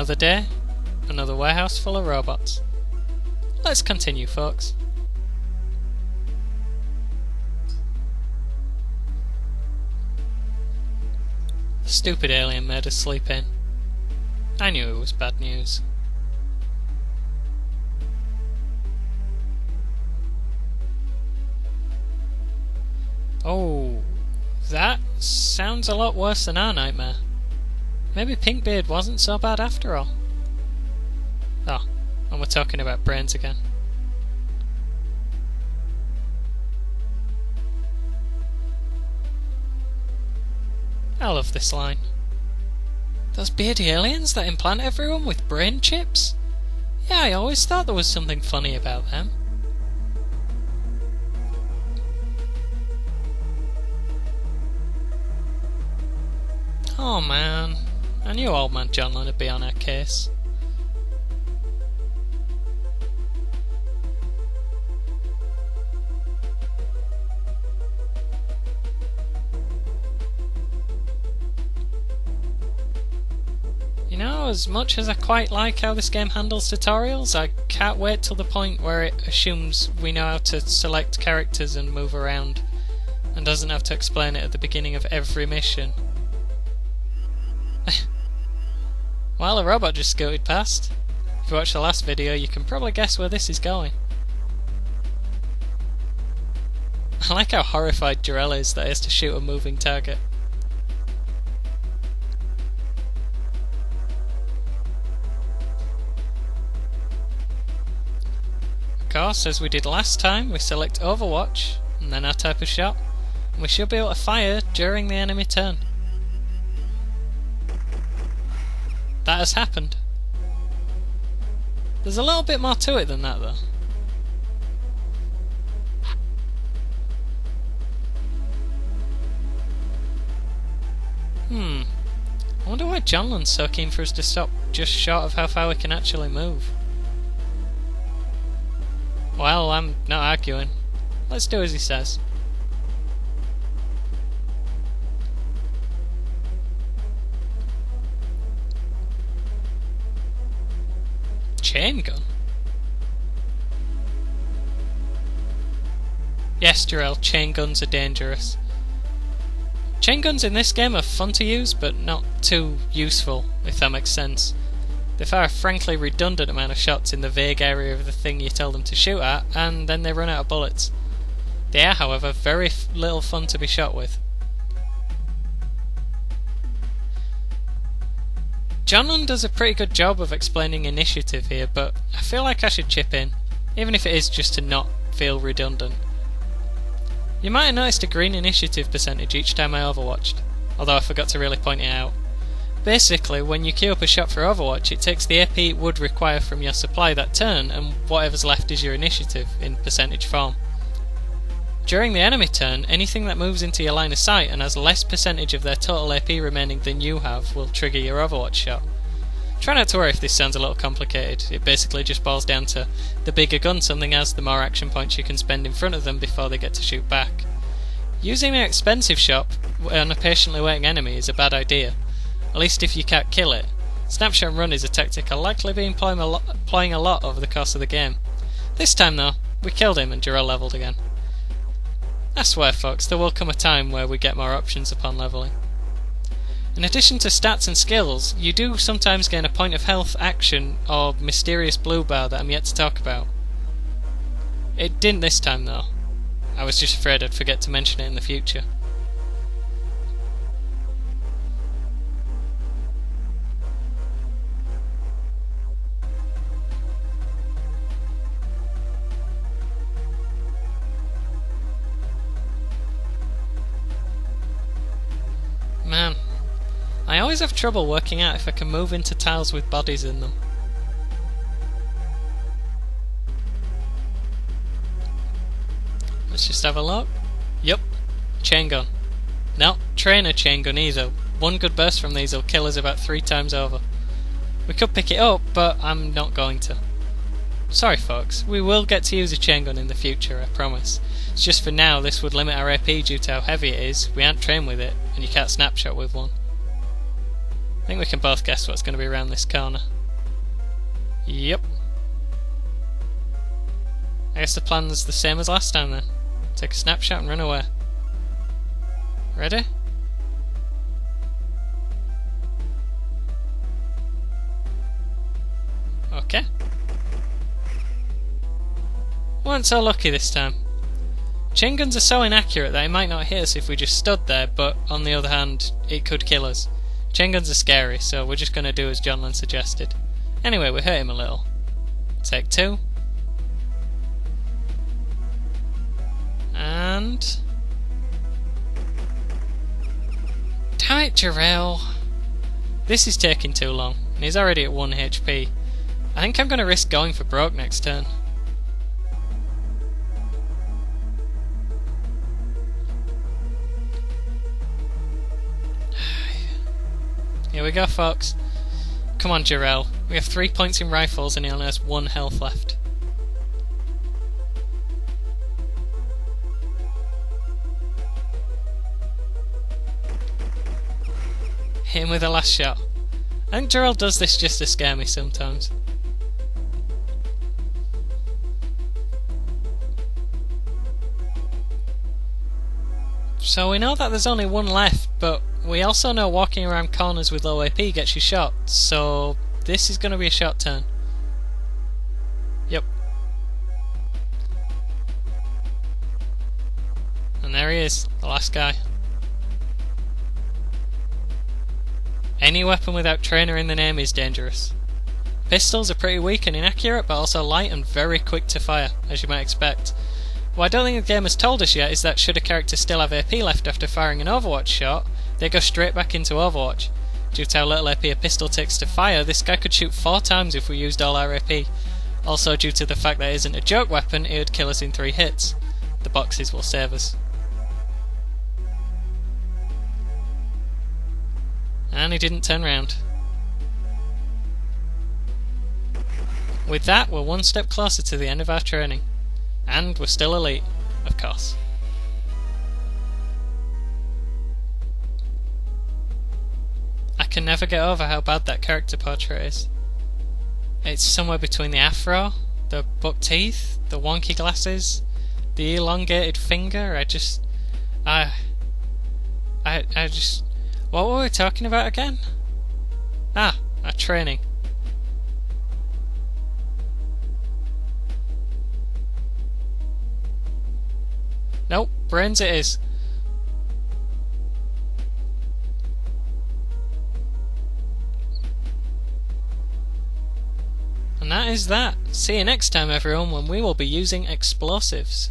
Another day, another warehouse full of robots. Let's continue, folks. The stupid alien made us sleep in. I knew it was bad news. Oh, that sounds a lot worse than our nightmare. Maybe Pinkbeard wasn't so bad after all. Oh, and we're talking about brains again. I love this line. Those beardy aliens that implant everyone with brain chips? Yeah, I always thought there was something funny about them. Oh man, I knew old man Johnlin would be on our case. You know, as much as I quite like how this game handles tutorials, I can't wait till the point where it assumes we know how to select characters and move around, and doesn't have to explain it at the beginning of every mission. Well, a robot just scooted past. If you watched the last video, you can probably guess where this is going. I like how horrified Jarell is that he has to shoot a moving target. Of course, as we did last time, we select overwatch, and then our type of shot, and we should be able to fire during the enemy turn. That has happened. There's a little bit more to it than that though. I wonder why Johnlin's so keen for us to stop just short of how far we can actually move. Well, I'm not arguing. Let's do as he says. Chain gun? Yes, Jarell, chain guns are dangerous. Chain guns in this game are fun to use, but not too useful, if that makes sense. They fire a frankly redundant amount of shots in the vague area of the thing you tell them to shoot at, and then they run out of bullets. They are, however, very little fun to be shot with. Johnlin does a pretty good job of explaining initiative here, but I feel like I should chip in, even if it is just to not feel redundant. You might have noticed a green initiative percentage each time I overwatched, although I forgot to really point it out. Basically, when you queue up a shot for overwatch, it takes the AP it would require from your supply that turn, and whatever's left is your initiative, in percentage form. During the enemy turn, anything that moves into your line of sight and has less percentage of their total AP remaining than you have will trigger your overwatch shot. Try not to worry if this sounds a little complicated. It basically just boils down to the bigger gun something has, the more action points you can spend in front of them before they get to shoot back. Using an expensive shot on a patiently waiting enemy is a bad idea, at least if you can't kill it. Snapshot and run is a tactic I'll likely be employing a lot over the course of the game. This time though, we killed him and Jarell leveled again. I swear folks, there will come a time where we get more options upon levelling. In addition to stats and skills, you do sometimes gain a point of health, action, or mysterious blue bar that I'm yet to talk about. It didn't this time though. I was just afraid I'd forget to mention it in the future. Man, I always have trouble working out if I can move into tiles with bodies in them. Let's just have a look. Yup, chain gun. No, trainer chain gun either. One good burst from these will kill us about 3 times over. We could pick it up, but I'm not going to. Sorry folks, we will get to use a chain gun in the future, I promise. It's just for now this would limit our AP due to how heavy it is, we aren't trained with it, and you can't snapshot with one. think we can both guess what's going to be around this corner. Yep. I guess the plan's the same as last time then. Take a snapshot and run away. Ready? Okay. Weren't so lucky this time. Chain guns are so inaccurate that it might not hit us if we just stood there, but on the other hand, it could kill us. Chain guns are scary, so we're just going to do as Jonlin suggested. Anyway, we hurt him a little. Take 2. And... damn it, Jarrell! This is taking too long, and he's already at 1 HP. I think I'm going to risk going for broke next turn. Here we go, folks. Come on, Jarrell. We have 3 points in rifles and he only has 1 health left. Hit him with the last shot. I think Jarrell does this just to scare me sometimes. So we know that there's only 1 left, but we also know walking around corners with low AP gets you shot, so this is going to be a short turn. Yep. And there he is, the last guy. Any weapon without trainer in the name is dangerous. Pistols are pretty weak and inaccurate, but also light and very quick to fire, as you might expect. What I don't think the game has told us yet is that should a character still have AP left after firing an Overwatch shot, they go straight back into Overwatch. Due to how little AP a pistol takes to fire, this guy could shoot 4 times if we used all our AP. Also, due to the fact that it isn't a joke weapon, it would kill us in 3 hits. The boxes will save us. And he didn't turn round. With that, we're 1 step closer to the end of our training. And we're still elite, of course. I can never get over how bad that character portrait is. It's somewhere between the afro, the buck teeth, the wonky glasses, the elongated finger. I just... What were we talking about again? Ah, our training. Nope, brains it is. And that is that. See you next time everyone when we will be using explosives.